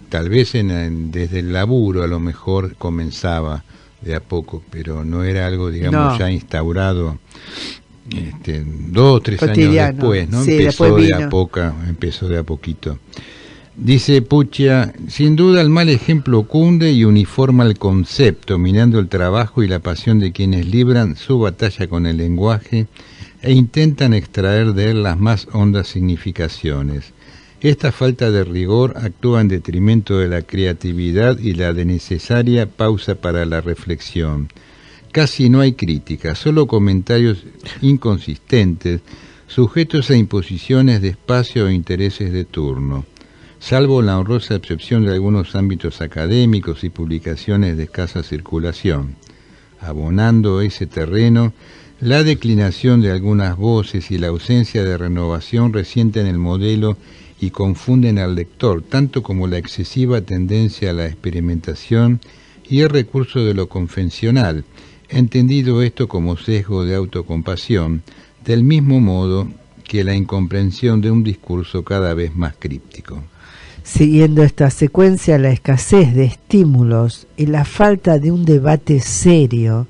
[SPEAKER 6] Tal vez desde el laburo a lo mejor comenzaba de a poco, pero no era algo, digamos, ya instaurado 2 o 3 años después, ¿no?
[SPEAKER 7] Sí,
[SPEAKER 6] empezó de a poquito. Dice Puccia, sin duda el mal ejemplo cunde y uniforma el concepto, minando el trabajo y la pasión de quienes libran su batalla con el lenguaje e intentan extraer de él las más hondas significaciones. Esta falta de rigor actúa en detrimento de la creatividad y la de necesaria pausa para la reflexión. Casi no hay crítica, solo comentarios inconsistentes, sujetos a imposiciones de espacio o intereses de turno. Salvo la honrosa excepción de algunos ámbitos académicos y publicaciones de escasa circulación. Abonando ese terreno, la declinación de algunas voces y la ausencia de renovación resienten el modelo y confunden al lector, tanto como la excesiva tendencia a la experimentación y el recurso de lo convencional, entendido esto como sesgo de autocompasión, del mismo modo que la incomprensión de un discurso cada vez más críptico.
[SPEAKER 7] Siguiendo esta secuencia, la escasez de estímulos y la falta de un debate serio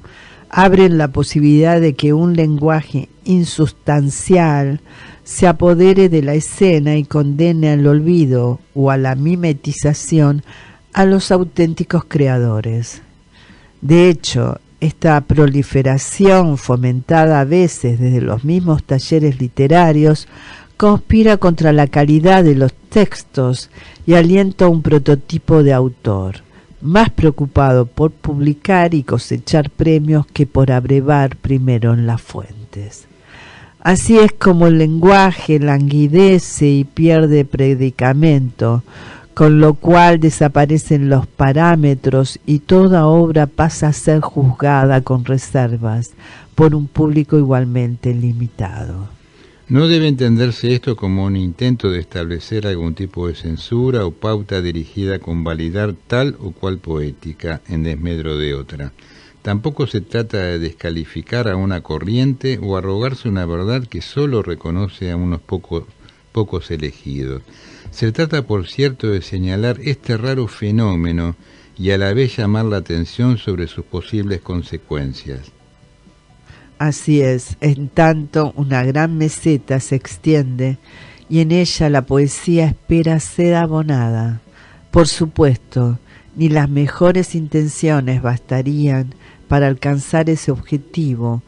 [SPEAKER 7] abren la posibilidad de que un lenguaje insustancial se apodere de la escena y condene al olvido o a la mimetización a los auténticos creadores. De hecho, esta proliferación, fomentada a veces desde los mismos talleres literarios, conspira contra la calidad de los textos y alienta un prototipo de autor, más preocupado por publicar y cosechar premios que por abrevar primero en las fuentes. Así es como el lenguaje languidece y pierde predicamento, con lo cual desaparecen los parámetros y toda obra pasa a ser juzgada con reservas por un público igualmente limitado.
[SPEAKER 6] No debe entenderse esto como un intento de establecer algún tipo de censura o pauta dirigida a convalidar tal o cual poética en desmedro de otra. Tampoco se trata de descalificar a una corriente o arrogarse una verdad que solo reconoce a unos pocos elegidos. Se trata, por cierto, de señalar este raro fenómeno y a la vez llamar la atención sobre sus posibles consecuencias.
[SPEAKER 7] Así es, en tanto una gran meseta se extiende y en ella la poesía espera ser abonada. Por supuesto, ni las mejores intenciones bastarían para alcanzar ese objetivo,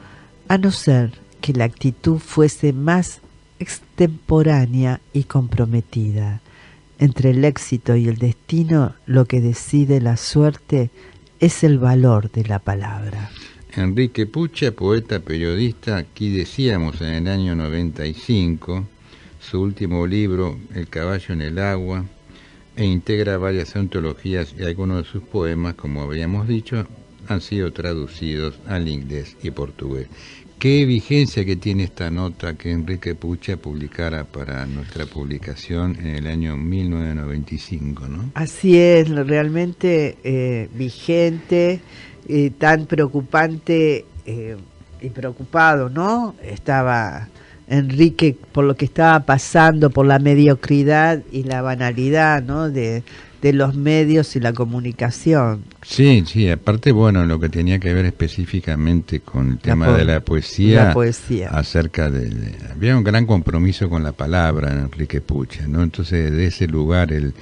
[SPEAKER 7] a no ser que la actitud fuese más extemporánea y comprometida. Entre el éxito y el destino, lo que decide la suerte es el valor de la palabra.
[SPEAKER 6] Enrique Puccia, poeta periodista, aquí decíamos en el año 95, su último libro, El caballo en el agua, e integra varias antologías y algunos de sus poemas, como habíamos dicho, han sido traducidos al inglés y portugués. ¿Qué vigencia que tiene esta nota que Enrique Pucha publicara para nuestra publicación en el año 1995, ¿no?
[SPEAKER 7] Así es, realmente vigente, tan preocupante y preocupado, ¿no? Estaba Enrique por lo que estaba pasando, por la mediocridad y la banalidad, ¿no? de los medios y la comunicación.
[SPEAKER 6] Sí, aparte, bueno, lo que tenía que ver específicamente con el tema de la poesía, acerca había un gran compromiso con la palabra en Enrique Pucha, ¿no? Entonces, de ese lugar él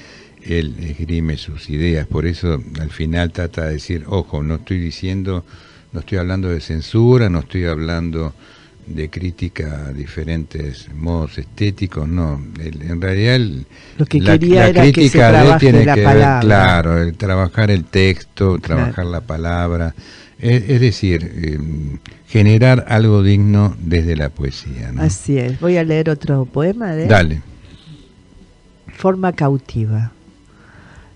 [SPEAKER 6] esgrime sus ideas, por eso al final trata de decir, ojo, no estoy hablando de censura, no estoy hablando de crítica a diferentes modos estéticos, no, en realidad
[SPEAKER 7] lo que quería era que se trabaje la palabra,
[SPEAKER 6] claro, el trabajar el texto, trabajar la palabra, es decir, generar algo digno desde la poesía, ¿no?
[SPEAKER 7] Así es. Voy a leer otro poema de él.
[SPEAKER 6] Dale.
[SPEAKER 7] Forma cautiva.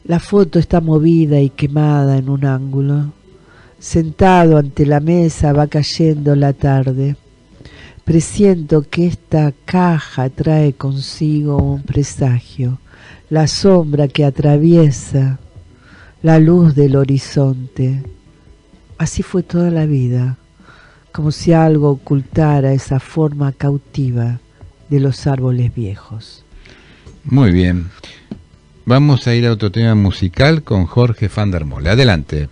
[SPEAKER 7] La foto está movida y quemada en un ángulo. Sentado ante la mesa va cayendo la tarde. Presiento que esta caja trae consigo un presagio, la sombra que atraviesa la luz del horizonte. Así fue toda la vida, como si algo ocultara esa forma cautiva de los árboles viejos.
[SPEAKER 6] Muy bien. Vamos a ir a otro tema musical con Jorge van der Molen. Adelante.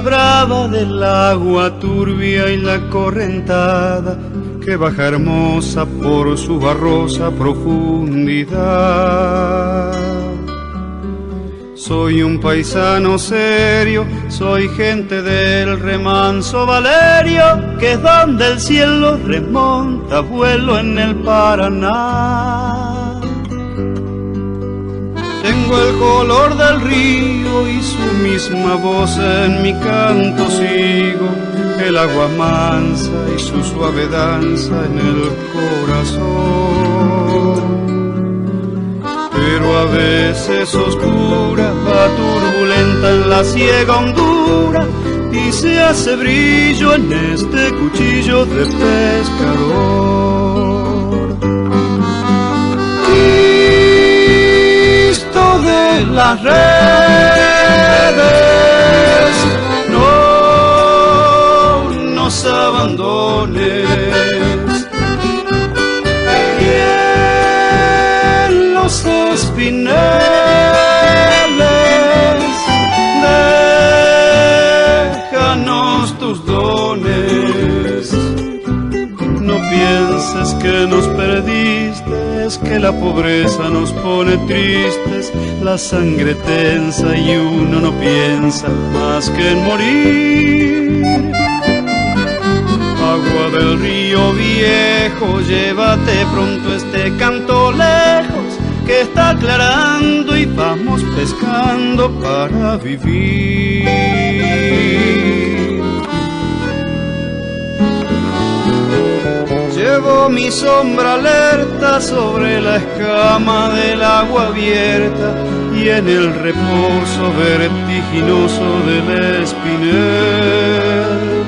[SPEAKER 8] Brava del agua turbia y la correntada que baja hermosa por su barrosa profundidad. Soy un paisano serio, soy gente del remanso Valerio, que es donde el cielo remonta vuelo en el Paraná. Tengo el color del río y su misma voz en mi canto sigo, el agua mansa y su suave danza en el corazón. Pero a veces oscura, va turbulenta en la ciega hondura y se hace brillo en este cuchillo de pescador. De las redes, no nos abandones, y en los espineles déjanos tus dones. No pienses que nos perdiste, es que la pobreza nos pone tristes, la sangre tensa y uno no piensa más que en morir. Agua del río viejo, llévate pronto este canto lejos, que está aclarando y vamos pescando para vivir. Llevo mi sombra alerta sobre la escama del agua abierta y en el reposo vertiginoso del espinel.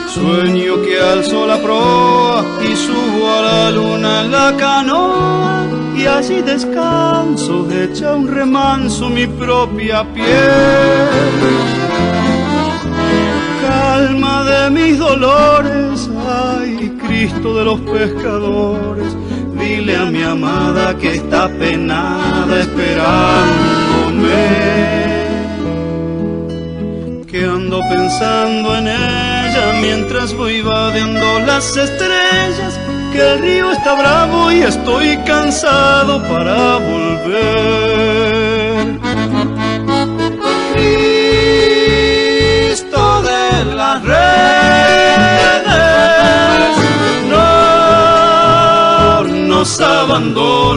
[SPEAKER 8] Sueño que alzo la proa y subo a la luna en la canoa y allí descanso, hecha un remanso mi propia piel. Calma de mis dolores, ay Cristo de los pescadores, dile a mi amada que está penada esperando volver, que ando pensando en ella mientras voy vadeando las estrellas, que el río está bravo y estoy cansado para volver. Cristo de las redes, no nos abandones.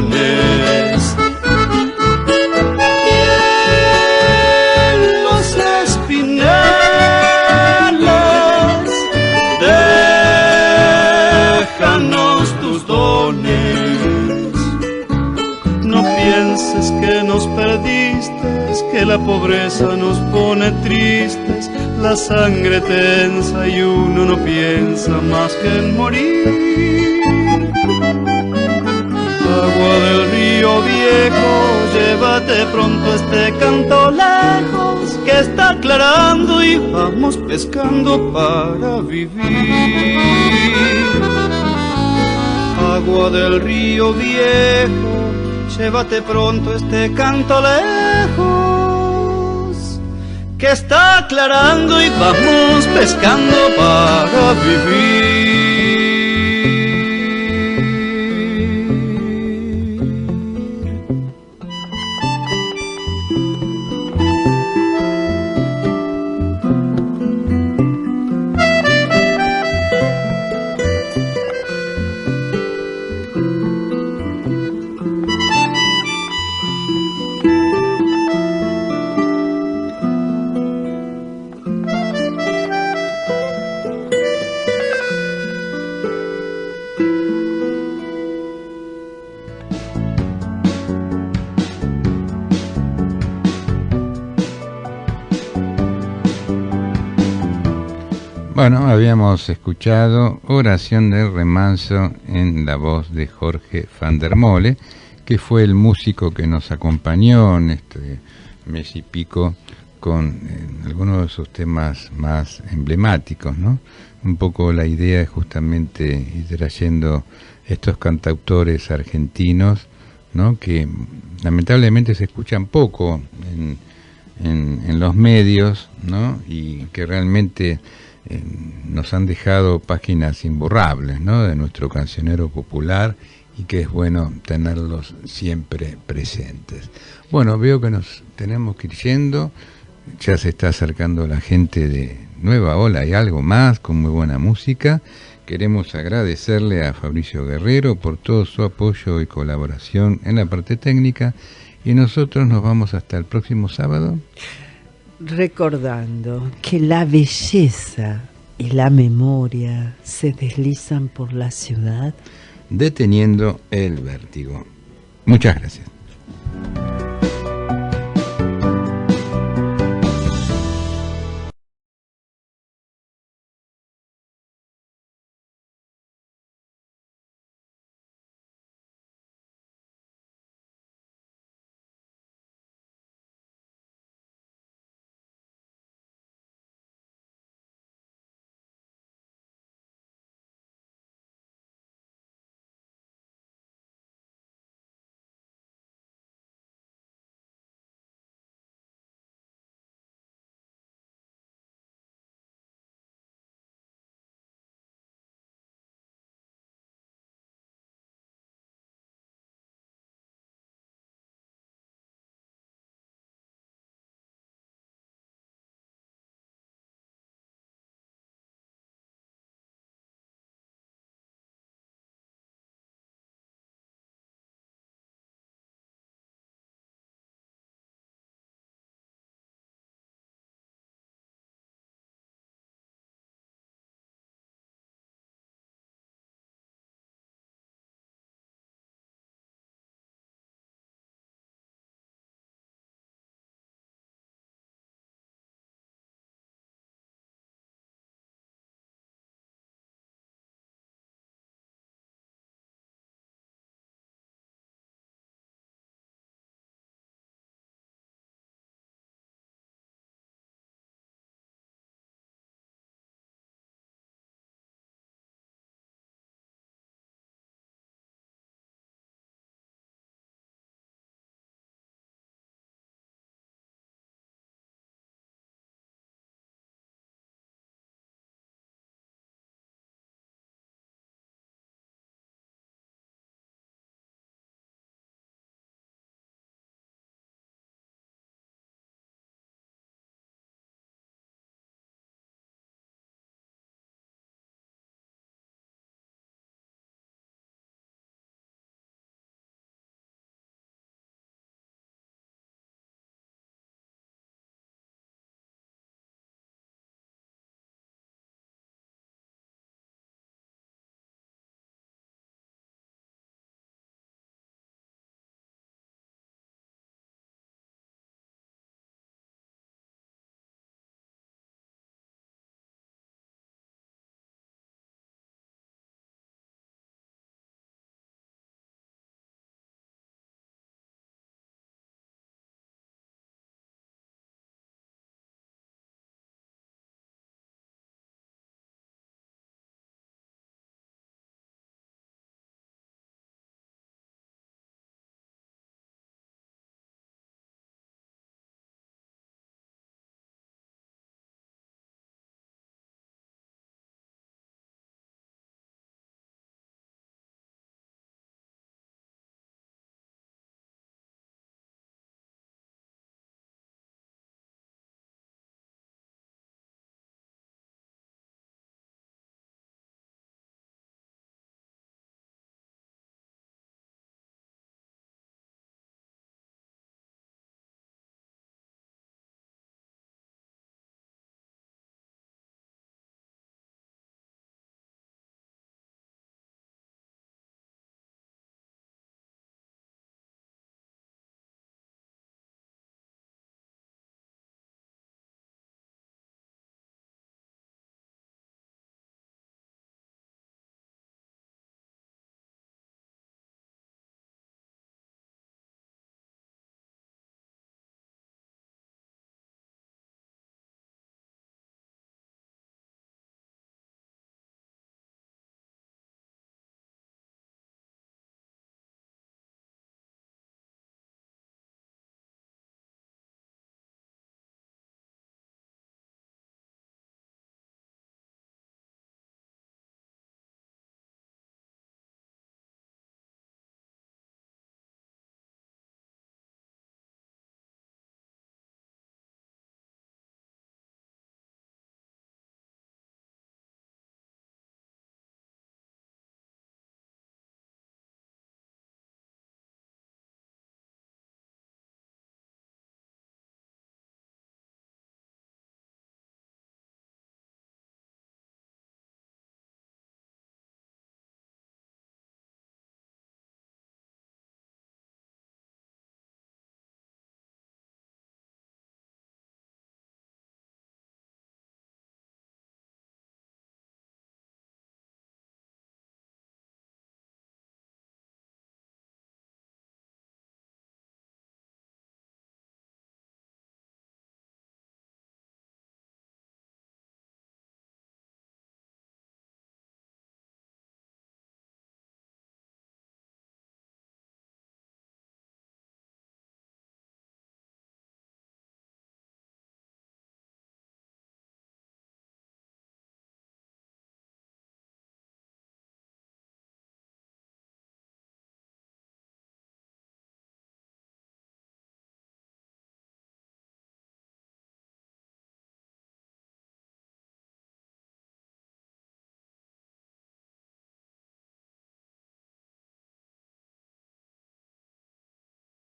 [SPEAKER 8] Que nos perdiste, que la pobreza nos pone tristes, la sangre tensa y uno no piensa más que en morir. Agua del río viejo, llévate pronto este canto lejos, que está aclarando y vamos pescando para vivir. Agua del río viejo, llévate pronto este canto lejos, que está aclarando y vamos pescando para vivir.
[SPEAKER 6] Bueno, habíamos escuchado Oración del Remanso en la voz de Jorge van der Mole, que fue el músico que nos acompañó en este mes y pico con algunos de sus temas más emblemáticos, ¿no? Un poco la idea es justamente ir trayendo estos cantautores argentinos, ¿no? Que lamentablemente se escuchan poco en los medios, ¿no? Y que realmente nos han dejado páginas imborrables, ¿no? De nuestro cancionero popular, y que es bueno tenerlos siempre presentes. Bueno, veo que nos tenemos que ir yendo, ya se está acercando la gente de Nueva Ola y Algo Más con muy buena música. Queremos agradecerle a Fabricio Guerrero por todo su apoyo y colaboración en la parte técnica, y nosotros nos vamos hasta el próximo sábado,
[SPEAKER 7] recordando que la belleza y la memoria se deslizan por la ciudad,
[SPEAKER 6] deteniendo el vértigo. Muchas gracias.